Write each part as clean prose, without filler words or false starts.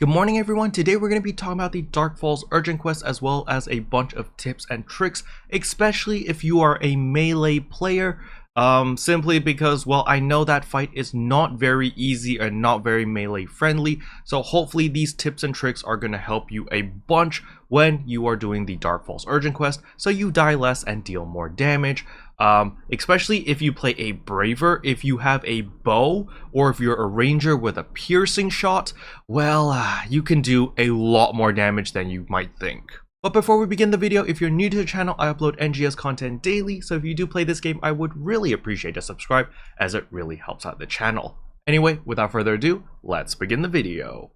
Good morning everyone, today we're going to be talking about the Dark Falz urgent quest as well as a bunch of tips and tricks, especially if you are a melee player, simply because, well, I know that fight is not very easy and not very melee friendly, so hopefully these tips and tricks are going to help you a bunch when you are doing the Dark Falz urgent quest, so you die less and deal more damage. Especially if you play a braver, if you have a bow, or if you're a ranger with a piercing shot, well, you can do a lot more damage than you might think. But before we begin the video, if you're new to the channel, I upload NGS content daily, so if you do play this game, I would really appreciate a subscribe, as it really helps out the channel. Anyway, without further ado, let's begin the video.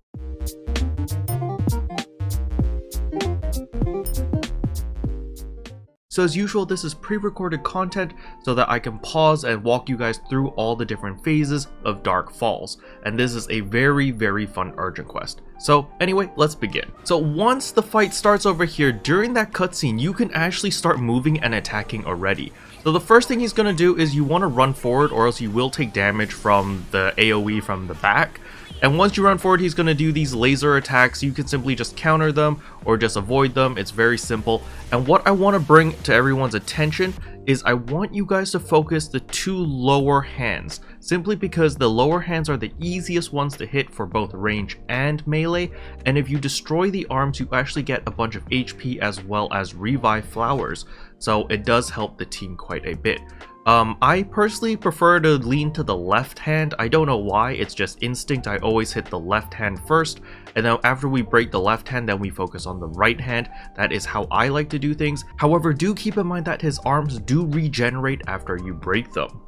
So as usual, this is pre-recorded content so that I can pause and walk you guys through all the different phases of Dark Falz. And this is a very fun urgent quest. So anyway, let's begin. So once the fight starts over here, during that cutscene, you can actually start moving and attacking already. So the first thing he's going to do is you want to run forward, or else you will take damage from the AoE from the back. And once you run forward, he's going to do these laser attacks. You can simply just counter them or just avoid them. It's very simple. And what I want to bring to everyone's attention is I want you guys to focus the two lower hands, simply because the lower hands are the easiest ones to hit for both range and melee. And if you destroy the arms, you actually get a bunch of HP as well as revive flowers. So it does help the team quite a bit. I personally prefer to lean to the left hand. I don't know why, it's just instinct. I always hit the left hand first, and then after we break the left hand, then we focus on the right hand. That is how I like to do things. However, do keep in mind that his arms do regenerate after you break them.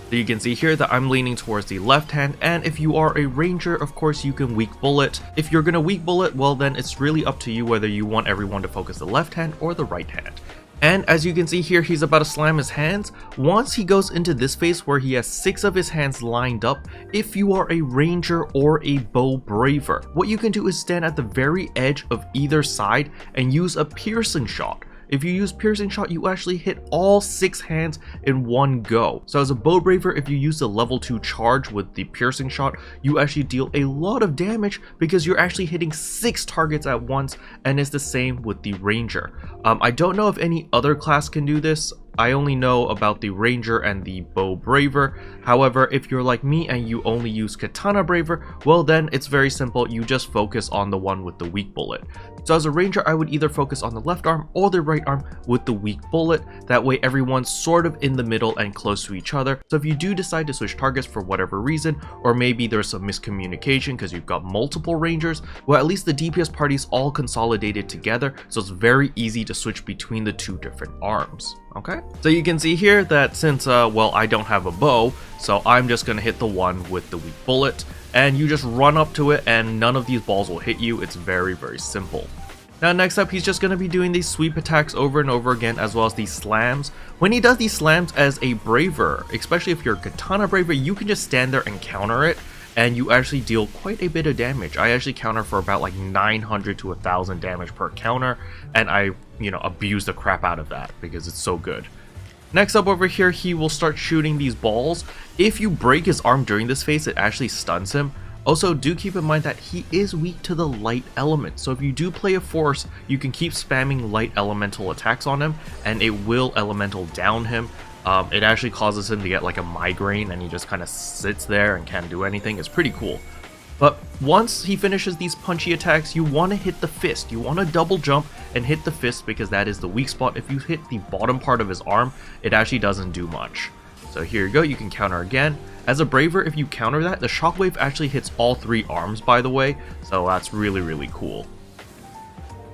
So you can see here that I'm leaning towards the left hand, and if you are a ranger, of course you can weak bullet. If you're gonna weak bullet, well then it's really up to you whether you want everyone to focus the left hand or the right hand. And as you can see here, he's about to slam his hands. Once he goes into this phase where he has 6 of his hands lined up, if you are a ranger or a bow braver, what you can do is stand at the very edge of either side and use a piercing shot. If you use piercing shot, you actually hit all 6 hands in one go. So as a bow braver, if you use the level 2 charge with the piercing shot, you actually deal a lot of damage because you're actually hitting 6 targets at once, and it's the same with the ranger. I don't know if any other class can do this. I only know about the ranger and the bow braver. However, if you're like me and you only use katana braver, well then it's very simple. You just focus on the one with the weak bullet. So as a ranger, I would either focus on the left arm or the right arm with the weak bullet. That way everyone's sort of in the middle and close to each other. So if you do decide to switch targets for whatever reason, or maybe there's some miscommunication because you've got multiple rangers, well, at least the DPS party's all consolidated together, so it's very easy to switch between the 2 different arms. Okay, so you can see here that since, well, I don't have a bow, so I'm just going to hit the one with the weak bullet, and you just run up to it and none of these balls will hit you. It's very simple. Now next up, he's just going to be doing these sweep attacks over and over again, as well as these slams. When he does these slams as a braver, especially if you're a katana braver, you can just stand there and counter it, and you actually deal quite a bit of damage. I actually counter for about like 900 to 1000 damage per counter, and I, abuse the crap out of that because it's so good. Next up over here, he will start shooting these balls. If you break his arm during this phase, it actually stuns him. Also, do keep in mind that he is weak to the light element, so if you do play a force, you can keep spamming light elemental attacks on him, and it will elemental down him. It actually causes him to get like a migraine, and he just kind of sits there and can't do anything. It's pretty cool. But once he finishes these punchy attacks, you want to hit the fist. You want to double jump and hit the fist because that is the weak spot. If you hit the bottom part of his arm, it actually doesn't do much. So here you go, you can counter again. As a braver, if you counter that, the shockwave actually hits all 3 arms, by the way, so that's really cool.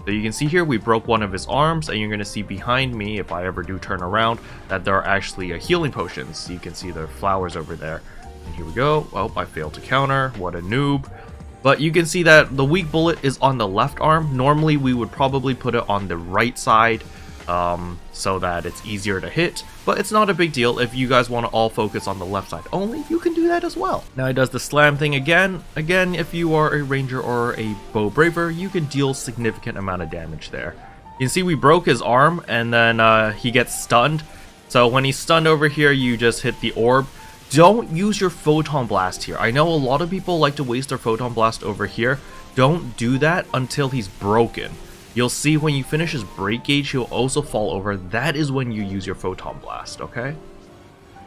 So you can see here, we broke one of his arms, and you're going to see behind me, if I ever do turn around, that there are actually healing potions. You can see the flowers over there. And here we go. Oh, I failed to counter. What a noob. But you can see that the weak bullet is on the left arm. Normally, we would probably put it on the right side, so that it's easier to hit, but it's not a big deal. If you guys want to all focus on the left side only, you can do that as well. Now he does the slam thing again. If you are a ranger or a bow braver, you can deal significant amount of damage there. You can see we broke his arm, and then he gets stunned. So when he's stunned over here, you just hit the orb. don't use your Photon Blast here. I know a lot of people like to waste their Photon Blast over here. Don't do that until he's broken. You'll see when you finish his break gauge, he'll also fall over. That is when you use your Photon Blast, okay?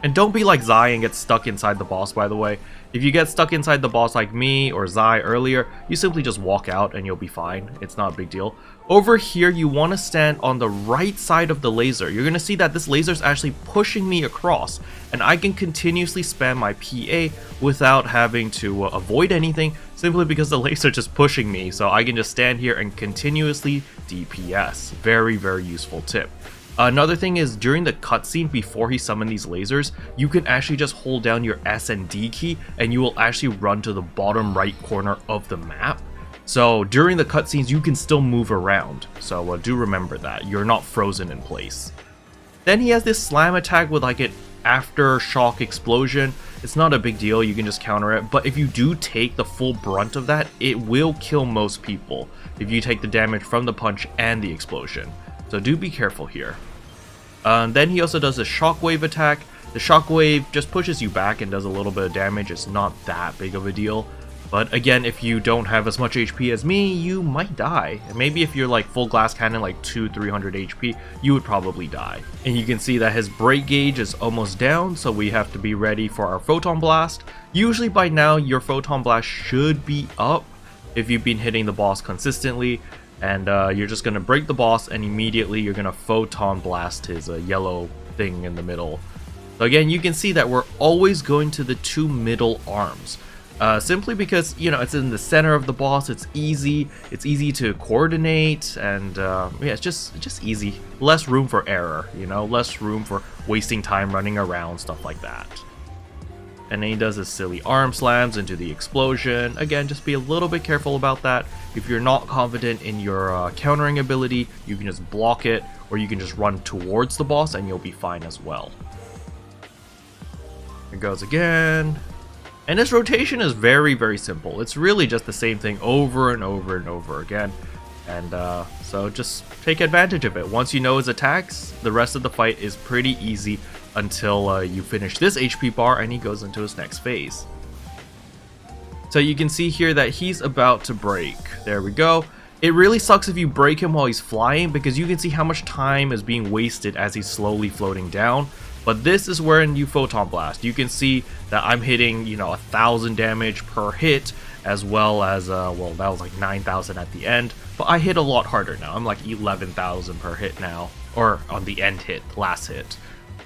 And don't be like Zai and get stuck inside the boss, by the way. If you get stuck inside the boss like me or Zai earlier, you simply just walk out and you'll be fine. It's not a big deal. Over here, you want to stand on the right side of the laser. You're going to see that this laser is actually pushing me across, and I can continuously spam my PA without having to avoid anything, simply because the laser is just pushing me, so I can just stand here and continuously DPS. Very, very useful tip. Another thing is, during the cutscene before he summoned these lasers, you can actually just hold down your S and D key and you will actually run to the bottom right corner of the map. So during the cutscenes, you can still move around, so do remember that, you're not frozen in place. Then he has this slam attack with like an aftershock explosion. It's not a big deal, you can just counter it, but if you do take the full brunt of that, it will kill most people if you take the damage from the punch and the explosion. So do be careful here. Then he also does a shockwave attack. The shockwave just pushes you back and does a little bit of damage. It's not that big of a deal. But again, if you don't have as much HP as me, you might die. And maybe if you're like full glass cannon, like 200-300 HP, you would probably die. And you can see that his break gauge is almost down, so we have to be ready for our Photon Blast. Usually by now, your Photon Blast should be up if you've been hitting the boss consistently. And you're just going to break the boss and immediately you're going to Photon Blast his yellow thing in the middle. So again, you can see that we're always going to the two middle arms. Simply because, you know, it's in the center of the boss, it's easy to coordinate, and yeah, it's just easy. Less room for error, you know, less room for wasting time running around, stuff like that. And then he does his silly arm slams into the explosion. Again, just be a little bit careful about that. If you're not confident in your countering ability, you can just block it, or you can just run towards the boss and you'll be fine as well. Here goes again. And this rotation is very, very simple. It's really just the same thing over and over and over again. And so just take advantage of it. Once you know his attacks, the rest of the fight is pretty easy until you finish this HP bar and he goes into his next phase. So you can see here that he's about to break. There we go. It really sucks if you break him while he's flying, because you can see how much time is being wasted as he's slowly floating down. But this is where you Photon Blast. You can see that I'm hitting, you know, 1,000 damage per hit, as well as, well, that was like 9,000 at the end. But I hit a lot harder now. I'm like 11,000 per hit now, or on the end hit, last hit.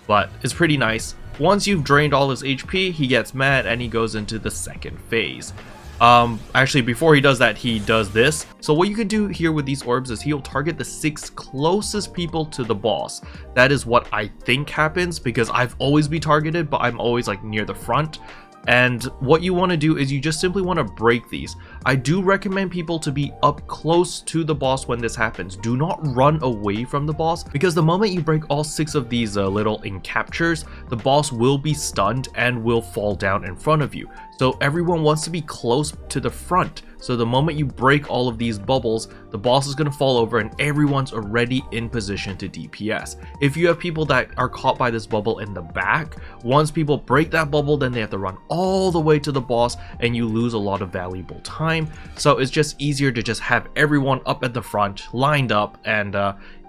But it's pretty nice. Once you've drained all his HP, he gets mad and he goes into the second phase. Actually, before he does that, he does this. So what you can do here with these orbs is he'll target the 6 closest people to the boss. That is what I think happens, because I've always been targeted, but I'm always like near the front. And what you want to do is you just simply want to break these. I do recommend people to be up close to the boss when this happens. Do not run away from the boss, because the moment you break all 6 of these little encaptures, the boss will be stunned and will fall down in front of you. So everyone wants to be close to the front. So the moment you break all of these bubbles, the boss is going to fall over and everyone's already in position to DPS. If you have people that are caught by this bubble in the back, once people break that bubble, then they have to run all the way to the boss and you lose a lot of valuable time. So it's just easier to just have everyone up at the front, lined up, and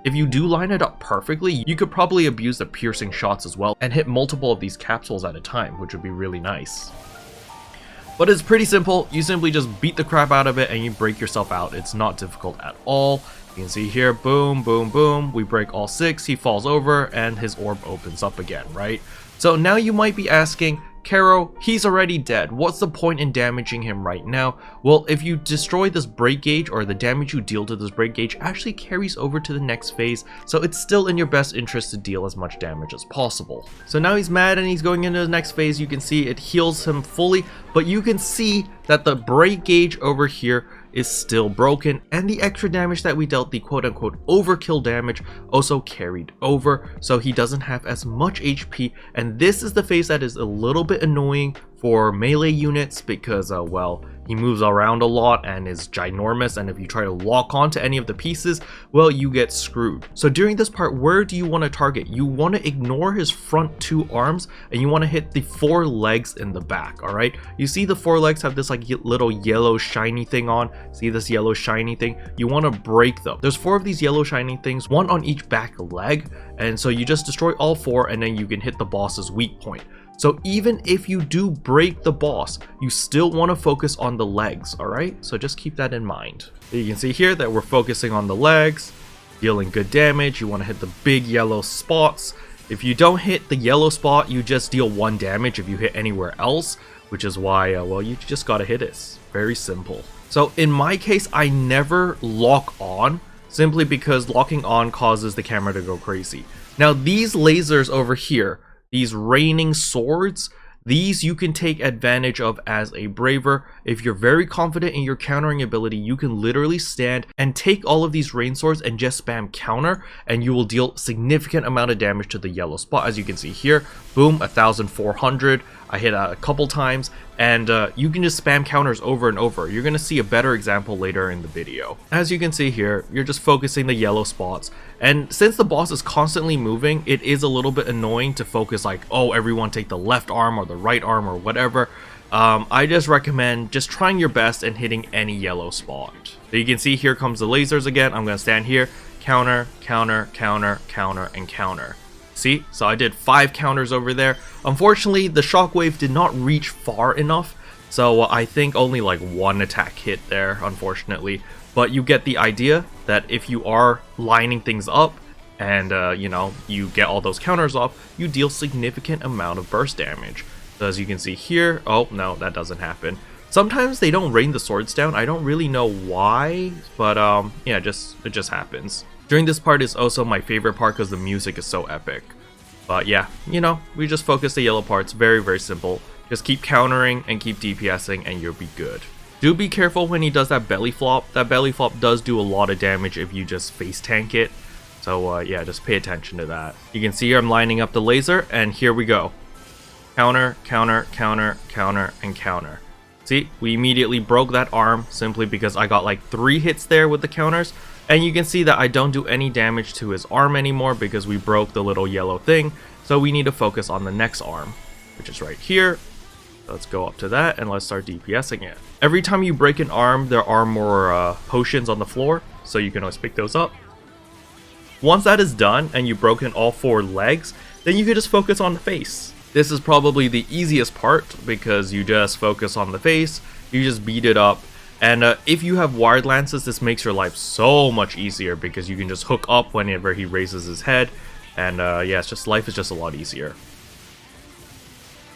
if you do line it up perfectly, you could probably abuse the piercing shots as well and hit multiple of these capsules at a time, which would be really nice. But it's pretty simple. You simply just beat the crap out of it and you break yourself out. It's not difficult at all. You can see here, boom, boom, boom. We break all 6, he falls over, and his orb opens up again, right? So now you might be asking, Kero, he's already dead. What's the point in damaging him right now? Well, if you destroy this break gauge, or the damage you deal to this break gauge actually carries over to the next phase, so it's still in your best interest to deal as much damage as possible. So now he's mad and he's going into the next phase. You can see it heals him fully, but you can see that the break gauge over here is still broken, and the extra damage that we dealt, the quote-unquote overkill damage, also carried over, so he doesn't have as much HP. And this is the phase that is a little bit annoying for melee units, because well, He moves around a lot and is ginormous, and if you try to lock onto any of the pieces, well, you get screwed. So during this part, where do you want to target? You want to ignore his front 2 arms and you want to hit the 4 legs in the back, all right? You see the 4 legs have this like little yellow shiny thing on. See this yellow shiny thing? You want to break them. There's 4 of these yellow shiny things, 1 on each back leg, and so you just destroy all 4 and then you can hit the boss's weak point. So even if you do break the boss, you still want to focus on the legs, alright? So just keep that in mind. You can see here that we're focusing on the legs, dealing good damage. You want to hit the big yellow spots. If you don't hit the yellow spot, you just deal 1 damage if you hit anywhere else, which is why, well, you just gotta hit it. Very simple. So in my case, I never lock on, simply because locking on causes the camera to go crazy. Now these lasers over here, these raining swords, these you can take advantage of as a braver. If you're very confident in your countering ability, you can literally stand and take all of these rain swords and just spam counter, and you will deal significant amount of damage to the yellow spot. As you can see here, boom, 1400. I hit a couple times, and you can just spam counters over and over. You're going to see a better example later in the video. As you can see here, you're just focusing the yellow spots, and since the boss is constantly moving, it is a little bit annoying to focus like, oh, everyone take the left arm or the right arm or whatever. I just recommend just trying your best and hitting any yellow spot. So you can see here comes the lasers again. I'm going to stand here, counter, counter, counter, counter, and counter. See, so I did 5 counters over there. Unfortunately, the shockwave did not reach far enough, so I think only like 1 attack hit there, unfortunately. But you get the idea that if you are lining things up and you know, you get all those counters off, you deal significant amount of burst damage. So as you can see here, oh no, that doesn't happen. Sometimes they don't rain the swords down. I don't really know why, but yeah, it just happens. During this part is also my favorite part because the music is so epic. But yeah, you know, we just focus the yellow parts. Very, very simple. Just keep countering and keep DPSing and you'll be good. Do be careful when he does that belly flop. That belly flop does do a lot of damage if you just face tank it. So yeah, just pay attention to that. You can see here I'm lining up the laser, and here we go. Counter, counter, counter, counter, and counter. See, we immediately broke that arm simply because I got like 3 hits there with the counters. And you can see that I don't do any damage to his arm anymore because we broke the little yellow thing. So we need to focus on the next arm, which is right here. Let's go up to that and let's start DPSing it. Every time you break an arm, there are more potions on the floor, so you can always pick those up. Once that is done and you've broken all 4 legs, then you can just focus on the face. This is probably the easiest part because you just focus on the face, you just beat it up. And if you have wired lances, this makes your life so much easier because you can just hook up whenever he raises his head. And yeah, it's just, life is just a lot easier.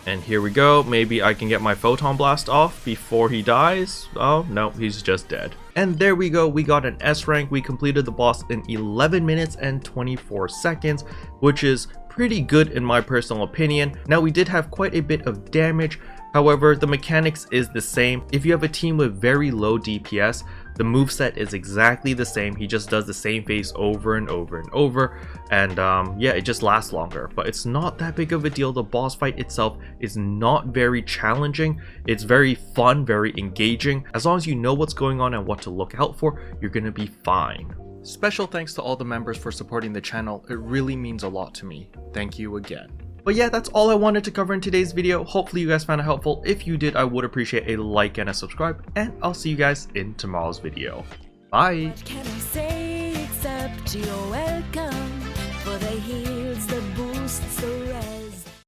And here we go. Maybe I can get my photon blast off before he dies. Oh, no, he's just dead. And there we go. We got an S rank. We completed the boss in 11 minutes and 24 seconds, which is pretty good in my personal opinion. Now, we did have quite a bit of damage. However, the mechanics is the same. If you have a team with very low DPS, the moveset is exactly the same. He just does the same phase over and over and over. And yeah, it just lasts longer. But it's not that big of a deal. The boss fight itself is not very challenging. It's very fun, very engaging. As long as you know what's going on and what to look out for, you're gonna be fine. Special thanks to all the members for supporting the channel. It really means a lot to me. Thank you again. But yeah, that's all I wanted to cover in today's video. Hopefully you guys found it helpful. If you did, I would appreciate a like and a subscribe, and I'll see you guys in tomorrow's video. Bye! What can I say except you're welcome?